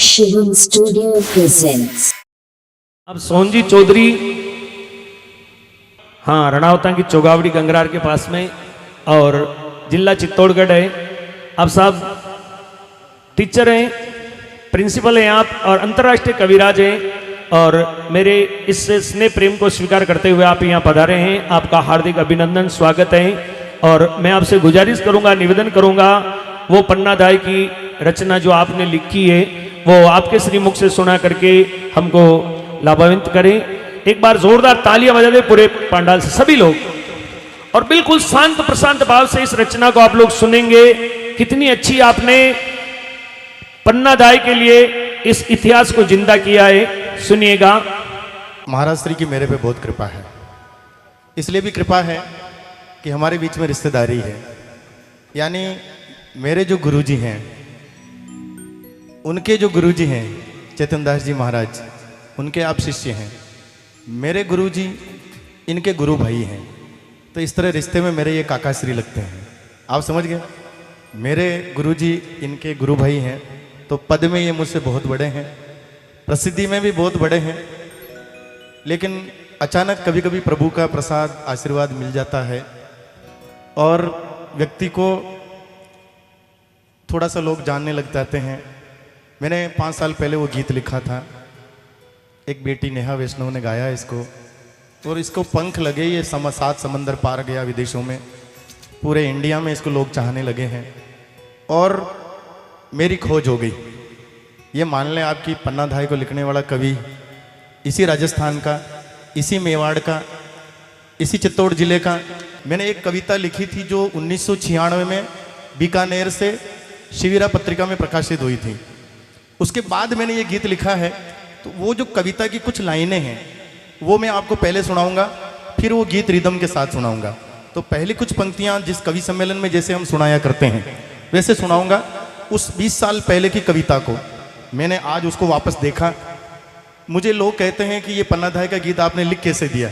Shivam studio presents. अब सोनजी चौधरी, हाँ, रणावता की चौगावड़ी गंगरार के पास में और जिला चित्तौड़गढ़ है। आप साहब टीचर हैं, प्रिंसिपल हैं आप और अंतर्राष्ट्रीय कविराज हैं और मेरे इस स्नेह प्रेम को स्वीकार करते हुए आप यहाँ पधारे हैं। आपका हार्दिक अभिनंदन, स्वागत है। और मैं आपसे गुजारिश करूँगा, निवेदन करूँगा, वो पन्नाधाय की रचना जो आपने लिखी है वो आपके श्रीमुख से सुना करके हमको लाभान्वित करें। एक बार जोरदार तालियां बजा दें पूरे पंडाल से सभी लोग, और बिल्कुल शांत प्रशांत भाव से इस रचना को आप लोग सुनेंगे। कितनी अच्छी आपने पन्नाधाय के लिए इस इतिहास को जिंदा किया है, सुनिएगा। महाराज श्री की मेरे पे बहुत कृपा है, इसलिए भी कृपा है कि हमारे बीच में रिश्तेदारी है। यानी मेरे जो गुरुजी हैं, उनके जो गुरुजी हैं चेतन दास जी महाराज, उनके आप शिष्य हैं। मेरे गुरुजी इनके गुरु भाई हैं, तो इस तरह रिश्ते में मेरे ये काका श्री लगते हैं। आप समझ गए, मेरे गुरुजी इनके गुरु भाई हैं, तो पद में ये मुझसे बहुत बड़े हैं, प्रसिद्धि में भी बहुत बड़े हैं। लेकिन अचानक कभी कभी प्रभु का प्रसाद आशीर्वाद मिल जाता है और व्यक्ति को थोड़ा सा लोग जानने लग जाते हैं। मैंने 5 साल पहले वो गीत लिखा था, एक बेटी नेहा वैष्णव ने गाया इसको, और इसको पंख लगे, ये 7 समंदर पार गया विदेशों में, पूरे इंडिया में इसको लोग चाहने लगे हैं और मेरी खोज हो गई। ये मान लें आपकी पन्नाधाय को लिखने वाला कवि इसी राजस्थान का, इसी मेवाड़ का, इसी चित्तौड़ जिले का। मैंने एक कविता लिखी थी जो 1996 में बीकानेर से शिविरा पत्रिका में प्रकाशित हुई थी। उसके बाद मैंने ये गीत लिखा है, तो वो जो कविता की कुछ लाइनें हैं वो मैं आपको पहले सुनाऊंगा, फिर वो गीत रिदम के साथ सुनाऊंगा। तो पहली कुछ पंक्तियां जिस कवि सम्मेलन में जैसे हम सुनाया करते हैं वैसे सुनाऊंगा। उस 20 साल पहले की कविता को मैंने आज उसको वापस देखा। मुझे लोग कहते हैं कि ये पन्नाधाय का गीत आपने लिख कैसे दिया।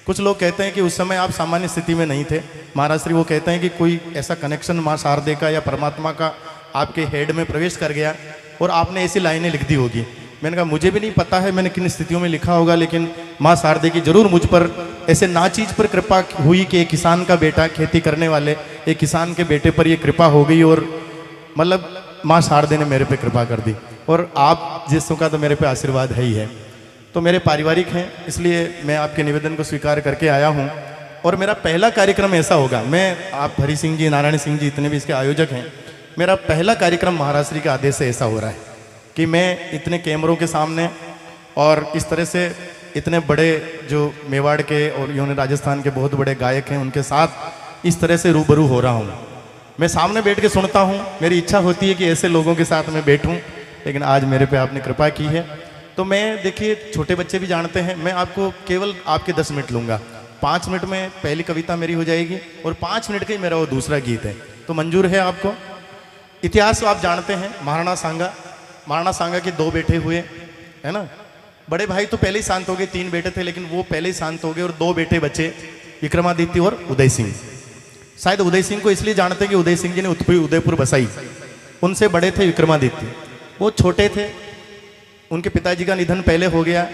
कुछ लोग कहते हैं कि उस समय आप सामान्य स्थिति में नहीं थे महाराज श्री। वो कहते हैं कि कोई ऐसा कनेक्शन माँ शारदे का या परमात्मा का आपके हेड में प्रवेश कर गया और आपने ऐसी लाइनें लिख दी होगी। मैंने कहा मुझे भी नहीं पता है मैंने किन स्थितियों में लिखा होगा, लेकिन माँ शारदे की जरूर मुझ पर ऐसे नाचीज पर कृपा हुई कि एक किसान का बेटा, खेती करने वाले एक किसान के बेटे पर ये कृपा हो गई, और मतलब माँ शारदे ने मेरे पे कृपा कर दी। और आप जिसों का तो मेरे पे आशीर्वाद है ही है, तो मेरे पारिवारिक हैं, इसलिए मैं आपके निवेदन को स्वीकार करके आया हूँ। और मेरा पहला कार्यक्रम ऐसा होगा, मैं आप हरि सिंह जी, नारायण सिंह जी इतने भी इसके आयोजक हैं, मेरा पहला कार्यक्रम महाराज श्री के आदेश से ऐसा हो रहा है कि मैं इतने कैमरों के सामने और इस तरह से इतने बड़े जो मेवाड़ के और यूं राजस्थान के बहुत बड़े गायक हैं उनके साथ इस तरह से रूबरू हो रहा हूँ। मैं सामने बैठ के सुनता हूँ, मेरी इच्छा होती है कि ऐसे लोगों के साथ मैं बैठूँ, लेकिन आज मेरे पे आपने कृपा की है। तो मैं, देखिए छोटे बच्चे भी जानते हैं, मैं आपको केवल आपके 10 मिनट लूँगा। 5 मिनट में पहली कविता मेरी हो जाएगी और 5 मिनट का ही मेरा वो दूसरा गीत है। तो मंजूर है आपको? इतिहास आप जानते हैं, महाराणा सांगा के 2 बेटे हुए, है ना। बड़े भाई तो पहले ही शांत हो गए, 3 बेटे थे लेकिन वो पहले ही शांत हो गए, और 2 बेटे बचे, विक्रमादित्य और उदय सिंह। शायद उदय सिंह को इसलिए जानते हैं कि उदय सिंह जी ने उदयपुर बसाई। उनसे बड़े थे विक्रमादित्य, वो छोटे थे, उनके पिताजी का निधन पहले हो गया।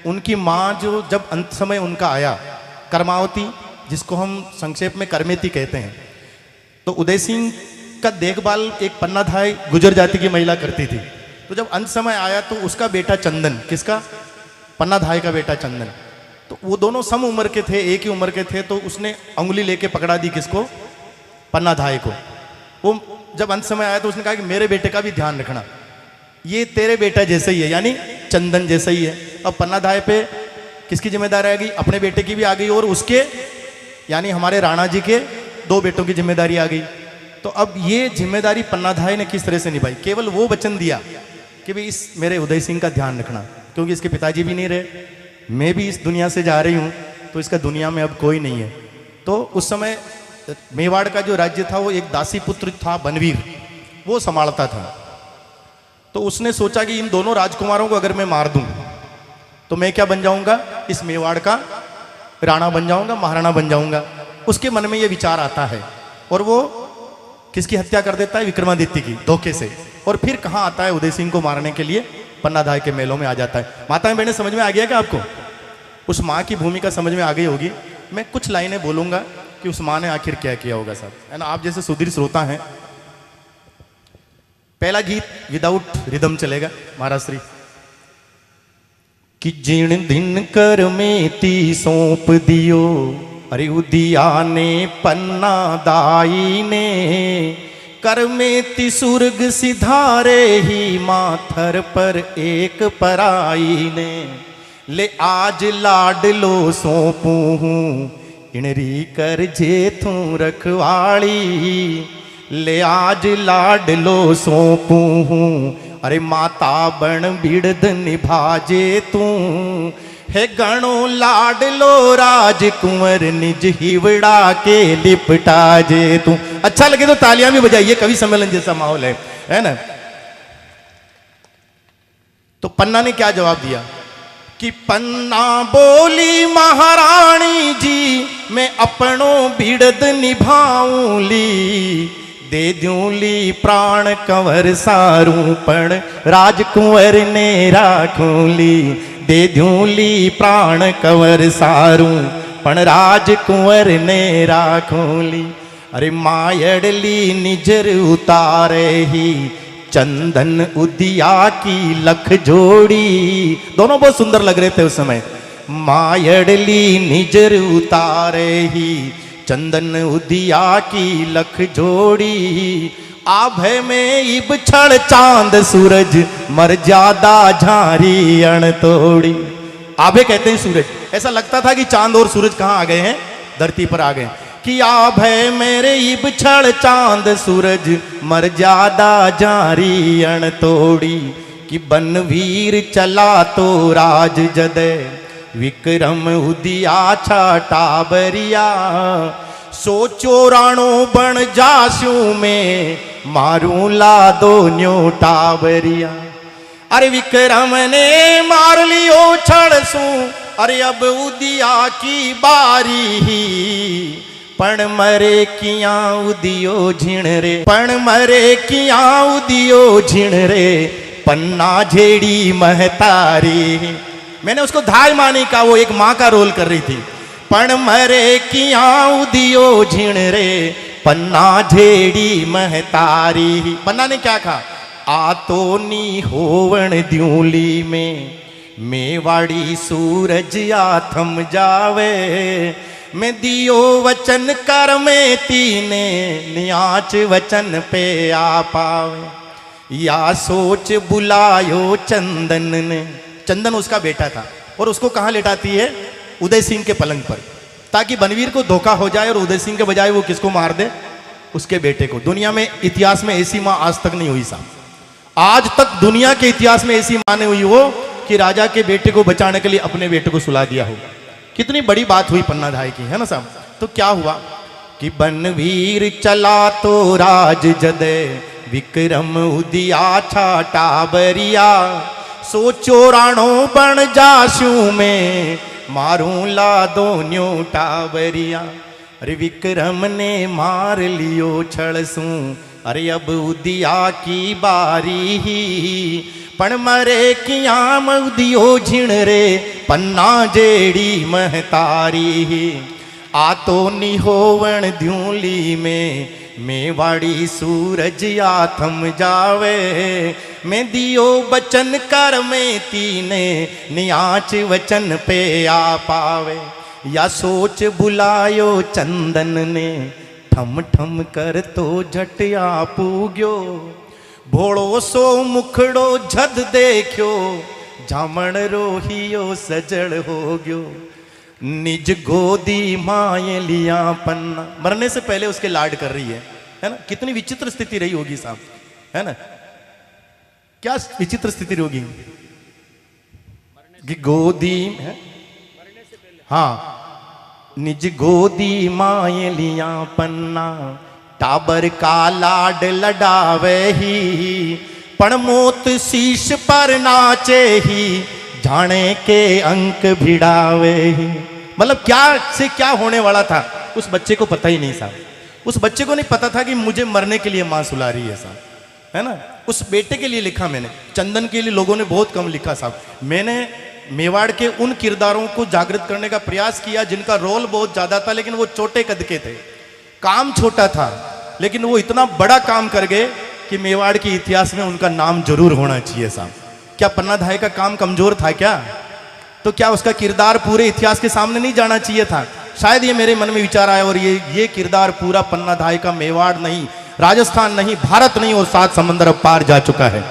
उनकी माँ जो जब अंत समय उनका आया, कर्मावती, जिसको हम संक्षेप में करमेती कहते हैं, तो उदय सिंह का देखभाल एक पन्नाधाय गुजर जाति की महिला करती थी। तो जब अंत समय आया तो उसका बेटा चंदन, किसका? पन्नाधाय का बेटा चंदन, तो वो दोनों सम उम्र के थे, एक ही उम्र के थे, तो उसने अंगुली लेके पकड़ा दी किसको? पन्नाधाय को। वो जब अंत समय आया तो उसने कहा कि मेरे बेटे का भी ध्यान रखना, ये तेरे बेटा जैसे ही है, यानी चंदन जैसे ही है। अब पन्नाधाय पे किसकी जिम्मेदारी आ गई? अपने बेटे की भी आ गई और उसके, यानी हमारे राणा जी के 2 बेटों की जिम्मेदारी आ गई। तो अब ये जिम्मेदारी पन्नाधाय ने किस तरह से निभाई? केवल वो वचन दिया कि भाई इस मेरे उदय सिंह का ध्यान रखना, क्योंकि इसके पिताजी भी नहीं रहे, मैं भी इस दुनिया से जा रही हूँ, तो इसका दुनिया में अब कोई नहीं है। तो उस समय मेवाड़ का जो राज्य था वो एक दासी पुत्र था बनवीर, वो संभालता था। तो उसने सोचा कि इन दोनों राजकुमारों को अगर मैं मार दूं तो मैं क्या बन जाऊंगा? इस मेवाड़ का राणा बन जाऊंगा, महाराणा बन जाऊंगा। उसके मन में ये विचार आता है और वो किसकी हत्या कर देता है? विक्रमादित्य की, धोखे से। और फिर कहाँ आता है उदय सिंह को मारने के लिए, पन्नाधाय के मेलों में आ जाता है। माताएं बहनें समझ में आ गया क्या आपको? उस माँ की भूमिका समझ में आ गई होगी। मैं कुछ लाइनें बोलूंगा कि उस माँ ने आखिर क्या किया होगा साहब, है ना। आप जैसे सुधीर श्रोता हैं, पहला गीत विदाउट रिदम चलेगा महाराज श्री कि जिन दिन कर में ती सौंप दियो, अरे उदिया ने पन्ना दाई ने, कर में ती सुर्ग सिधारे ही माथर पर एक पराई ने, ले आज लाडलो सौंपू हूँ इनरी कर जेथू रखवाड़ी, ले आज लाडलो सौंपू हूँ अरे माता बण बिड़द निभाजे तू, है गणो लाडलो राजकुंवर निज हिवड़ा के लिपटा जे तू। अच्छा लगे तो तालियां भी बजाइए, कवि सम्मेलन जैसा माहौल है ना। तो पन्ना ने क्या जवाब दिया कि पन्ना बोली महारानी जी मैं अपनों बिड़द निभाऊं ली, दे दूं ली प्राण कंवर सारूं पण राजकुंवर ने राखूं ली, दे दूं ली प्राण कंवर सारूं पण राजकुंवर ने राखूं ली। अरे मायड़ली निजर उतारे ही चंदन उदिया की लख जोड़ी, दोनों बहुत सुंदर लग रहे थे उस समय। मायड़ली निजर उतारे ही चंदन उदिया की लख जोड़ी, आभे में इब छड़ चांद सूरज मर्यादा झारी अण तोड़ी। आभे कहते हैं सूरज, ऐसा लगता था कि चांद और सूरज कहाँ आ गए हैं, धरती पर आ गए। कि आभे मेरे इब छड़ चांद सूरज मर्यादा जारी अण तोड़ी, कि बनवीर चला तो राज जदे विक्रम उदिया छाटा बरिया, सोचो राणो बन जास्यू में मारू ला दो न्योटा बरिया। अरे विक्रम ने मार लियो छड़ सू, अरे अब उदिया की बारी ही, पण मरे किया उदियो झिण रे, पण मरे किया उदियो झिण रे, पन्ना झेड़ी महतारी। मैंने उसको धाय मानी का, वो एक माँ का रोल कर रही थी। पण मरे किया उदियो झिण रे, पन्ना झेड़ी महतारी। पन्ना ने क्या कहा, आ तो नी होवण द्यूली में मेवाड़ी सूरज आ थम जावे, मैं दियो वचन कर में तीने नियाच वचन पे आ पावे। या सोच बुलायो चंदन ने, चंदन उसका बेटा था और उसको कहाँ लेटाती है, उदय सिंह के पलंग पर, ताकि बनवीर को धोखा हो जाए और उदय सिंह के बजाय वो किसको मार दे, उसके बेटे को। दुनिया में इतिहास में ऐसी माँ आज तक नहीं हुई साहब, आज तक दुनिया के इतिहास में ऐसी माँ नहीं हुई हो कि राजा के बेटे को बचाने के लिए अपने बेटे को सुला दिया हो। कितनी बड़ी बात हुई पन्नाधाय की, है ना साहब। तो क्या हुआ कि बनवीर चला तो राज जदे विक्रम उदिया छाटा बरिया, सोचो राणो बन जास्यू में मारू ला दो न्योटा बरिया। अरे विक्रम ने मार लियो छड़सू, अरे अब उदिया की बारी ही, पण मरे किया उदियो झिण रे, पन्ना जेड़ी महतारी ही। आ तो निहोवण द्यूली में मेवाड़ी सूरज आ थम जावे, मैं दियो बचन कर में तीने नियाच वचन पे आ पावे। या सोच बुलायो चंदन ने ठम ठम कर तो झट आ पूग्यो, भोड़ो सो मुखड़ो झद देखियो, जामण रोहियो सजड़ हो गयो। निज गोदी माए लिया पन्ना, मरने से पहले उसके लाड कर रही है ना। कितनी विचित्र स्थिति रही होगी साहब, है ना। क्या विचित्र स्थिति होगी कि गोदी है, हाँ, निज गोदी माए लिया पन्ना, टाबर का लाड लडावे ही, पण मोत शीश पर नाचे ही, जाने के अंक भिड़ावे ही। मतलब क्या से क्या होने वाला था उस बच्चे को पता ही नहीं साहब। उस बच्चे को नहीं पता था कि मुझे मरने के लिए मां सुला रही है साहब, है ना। उस बेटे के लिए लिखा मैंने। चंदन के लिए लोगों ने बहुत कम लिखा साहब। मैंने मेवाड़ के उन किरदारों को जागृत करने का प्रयास किया जिनका रोल बहुत ज़्यादा था, लेकिन वो छोटे कद के थे, काम छोटा था, लेकिन वो इतना बड़ा काम कर गए कि मेवाड़ के इतिहास में उनका नाम जरूर होना चाहिए साहब। क्या पन्ना धाय का काम कमजोर था क्या? तो क्या उसका किरदार पूरे इतिहास के सामने नहीं जाना चाहिए था? शायद ये मेरे मन में विचार आया और ये किरदार पूरा पन्ना धाय का मेवाड़ नहीं, राजस्थान नहीं, भारत नहीं और 7 समंदर पार जा चुका है,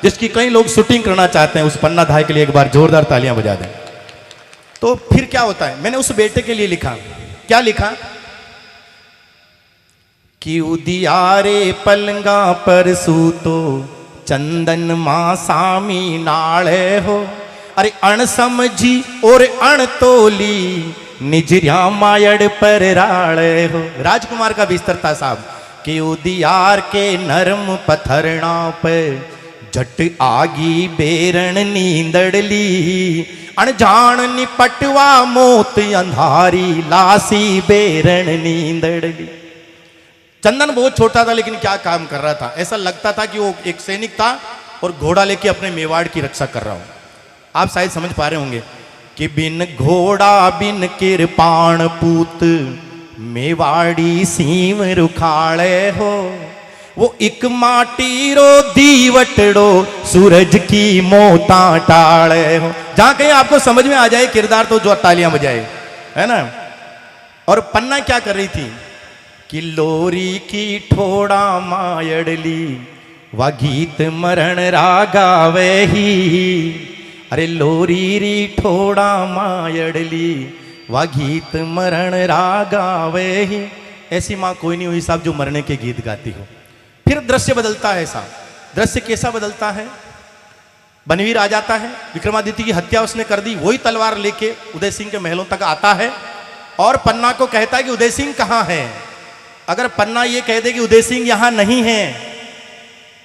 जिसकी कई लोग शूटिंग करना चाहते हैं। उस पन्ना धाय के लिए एक बार जोरदार तालियां बजा दें। तो फिर क्या होता है, मैंने उस बेटे के लिए लिखा। क्या लिखा कि उदियारे पलंगा पर सूतो चंदन मां सामी नाले हो, अरे अण समझी और अण तोली निजरिया मायड़ पर राले हो। राजकुमार का बिस्तर था साहब कि उदियार के नरम पत्थरणा पे झट आगी बेरण नींदड़ली, अनजान निपटवा मोत अंधारी लासी बेरण नींदड़ली। चंदन बहुत छोटा था लेकिन क्या काम कर रहा था, ऐसा लगता था कि वो एक सैनिक था और घोड़ा लेके अपने मेवाड़ की रक्षा कर रहा हो। आप शायद समझ पा रहे होंगे कि बिन घोड़ा बिन किरपाण पूत मेवाड़ी सीम रुखाड़े हो, वो एक माटी रो दीवटड़ो सूरज की मोता टाड़े हो। जहां कहीं आपको समझ में आ जाए किरदार तो जो तालियां बजाए, है ना। और पन्ना क्या कर रही थी कि लोरी की ठोड़ा मायड़ली वा गीत मरण रागावे ही, अरे लोरी री ठोड़ा मायड़ली वा गीत मरण रागावे ही। ऐसी माँ कोई नहीं हुई साहब जो मरने के गीत गाती हो। फिर दृश्य बदलता है साहब। दृश्य कैसा बदलता है, बनवीर आ जाता है, विक्रमादित्य की हत्या उसने कर दी, वही तलवार लेके उदय सिंह के महलों तक आता है और पन्ना को कहता है कि उदय सिंह कहाँ है। अगर पन्ना ये कह दे कि उदय सिंह यहां नहीं है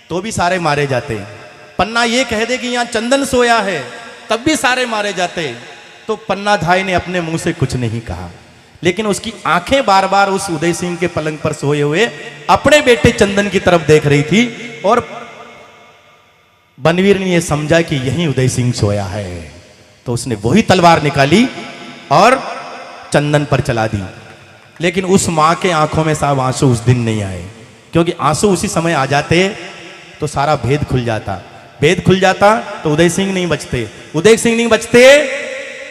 तो भी सारे मारे जाते। पन्ना ये कह दे कि यहां चंदन सोया है तब भी सारे मारे जाते। तो पन्ना धाय ने अपने मुंह से कुछ नहीं कहा, लेकिन उसकी आंखें बार बार उस उदय सिंह के पलंग पर सोए हुए अपने बेटे चंदन की तरफ देख रही थी और बनवीर ने यह समझा कि यही उदय सिंह सोया है, तो उसने वही तलवार निकाली और चंदन पर चला दी। लेकिन उस मां के आंखों में साहब आंसू उस दिन नहीं आए, क्योंकि आंसू उसी समय आ जाते तो सारा भेद खुल जाता। भेद खुल जाता तो उदय सिंह नहीं बचते, उदय सिंह नहीं बचते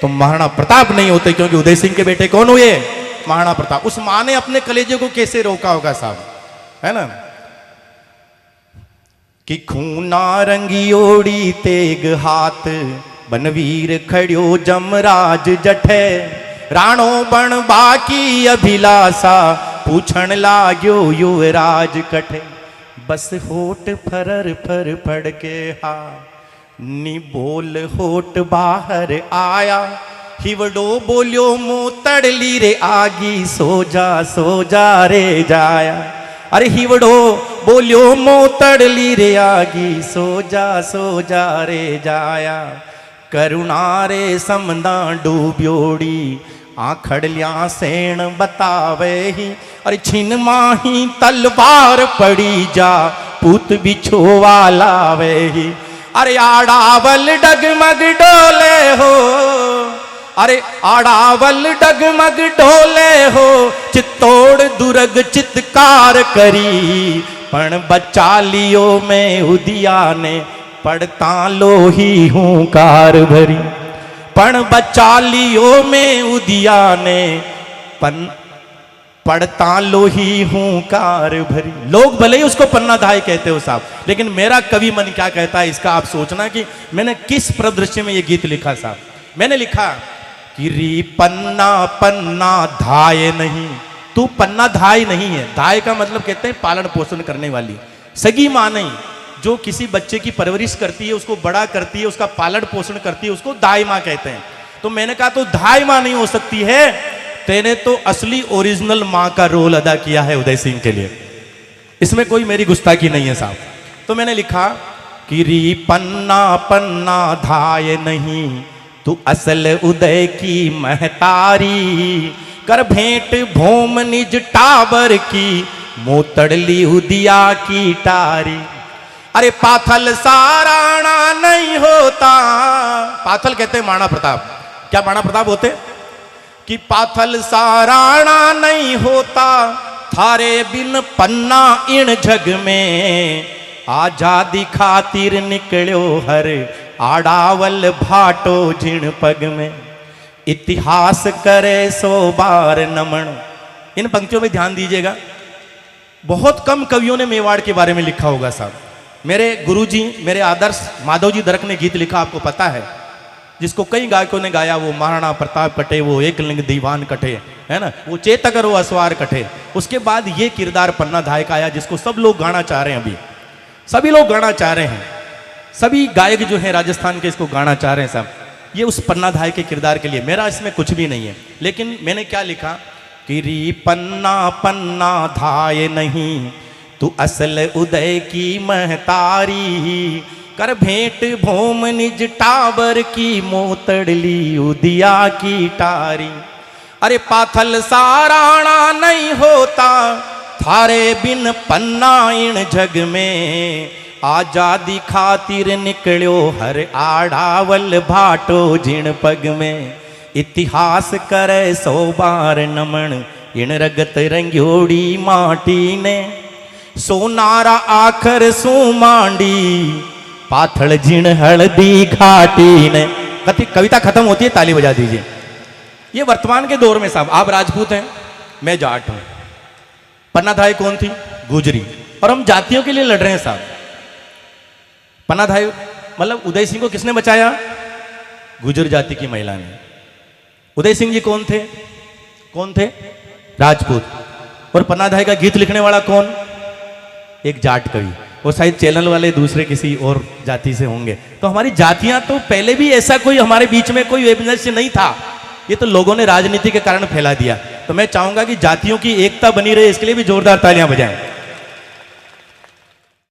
तो महाराणा प्रताप नहीं होते, क्योंकि उदय सिंह के बेटे कौन हुए, महाराणा प्रताप। उस मां ने अपने कलेजे को कैसे रोका होगा साहब, है ना। कि खूना रंगियोड़ी तेग हाथ बनवीर खड़ियो जमराज जठे, राणो बण बाकी अभिलाषा पूछण लाग्यो युवराज कठे। बस होठ फरर फर फड़ के हा नी बोल होठ बाहर आया, हिवड़ो बोलियो मोतड़ली रे आगी सो जा रे जाया। अरे हिवड़ो बोलियो मोतड़ली रे आगी सो जा रे जाया। करुणा रे समदा डूब्योड़ी आखड़लिया सेण बतावे ही, अरे छिन माही तलवार पड़ी जा पूत बिछोवा लावे ही। अरे आड़ावल डगमग डोले हो, अरे आड़ावल डगमग डोले हो, चित्तौड़ दुर्ग चित्कार करी, पण बचा लियो मैं उदिया ने पड़ता लोही हूं कार भरी। पण बचा लियो मैं उदिया ने पड़ता लोही हूं कार भरी। लोग भले ही उसको पन्ना धाय कहते हो साहब, लेकिन मेरा कवि मन क्या कहता है इसका आप सोचना कि मैंने किस परिदृश्य में ये गीत लिखा साहब। मैंने लिखा कि री पन्ना पन्ना धाय नहीं, तू पन्ना धाय नहीं है। धाय का मतलब कहते हैं पालन पोषण करने वाली, सगी मां नहीं, जो किसी बच्चे की परवरिश करती है, उसको बड़ा करती है, उसका पालन पोषण करती है, उसको दाई मां कहते हैं। तो मैंने कहा तो धाई मां नहीं हो सकती है, तेने तो असली ओरिजिनल मां का रोल अदा किया है उदय सिंह के लिए, इसमें कोई मेरी गुस्ताखी नहीं है साहब। तो मैंने लिखा कि री पन्ना पन्ना धाय नहीं, तू असल उदय की महतारी, कर भेंट भोम निज टाबर की, मोतड़ली उदिया की टारी। अरे पाथल सा राणा नहीं होता, पाथल कहते हैं महाराणा प्रताप। क्या महाराणा प्रताप होते कि पाथल सा राणा नहीं होता, थारे बिन पन्ना इन जग में, आजादी खातिर निकलो हर आड़ावल भाटो जिण पग में, इतिहास करे 100 बार नमन। इन पंक्तियों में ध्यान दीजिएगा, बहुत कम कवियों ने मेवाड़ के बारे में लिखा होगा साहब। मेरे गुरुजी, मेरे आदर्श माधव जी दरक ने गीत लिखा, आपको पता है, जिसको कई गायकों ने गाया, वो महाराणा प्रताप कटे, वो एकलिंग दीवान कटे, है ना, वो चेतकर वो असवार कटे। उसके बाद ये किरदार पन्ना धाय का आया, जिसको सब लोग गाना चाह रहे हैं, अभी सभी लोग गाना चाह रहे हैं, सभी गायक जो हैं राजस्थान के इसको गाना चाह रहे हैं साहब। ये उस पन्ना धाय के किरदार के लिए, मेरा इसमें कुछ भी नहीं है। लेकिन मैंने क्या लिखा कि री पन्ना पन्ना धाय नहीं, तू असल उदय की महतारी, कर भेंट भोम निज टाबर की, मोतड़ली उदिया की टारी। अरे पाथल सा राणा नहीं होता, थारे बिन पन्ना इन जग में, आजादी खातिर निकलो हर आड़ावल भाटो जिण पग में, इतिहास करे 100 बार नमन, इण रगत रंग्योड़ी माटी ने, सोनारा आखर सो मांडी, पाथल जिण हल्दी घाटी ने। कविता खत्म होती है, ताली बजा दीजिए। ये वर्तमान के दौर में साहब, आप राजपूत हैं, मैं जाट हूं, पन्ना धाय कौन थी? गुजरी। और हम जातियों के लिए लड़ रहे हैं साहब। पन्ना धाय मतलब उदय सिंह को किसने बचाया? गुजर जाति की महिला ने। उदय सिंह जी कौन थे? कौन थे? राजपूत। और पन्ना धाय का गीत लिखने वाला कौन? एक जाट कवि। वो शायद चैनल वाले दूसरे किसी और जाति से होंगे। तो हमारी जातियां तो पहले भी ऐसा कोई हमारे बीच में कोई वैमनस्य नहीं था, ये तो लोगों ने राजनीति के कारण फैला दिया। तो मैं चाहूंगा कि जातियों की एकता बनी रहे, इसके लिए भी जोरदार तालियां बजाएं।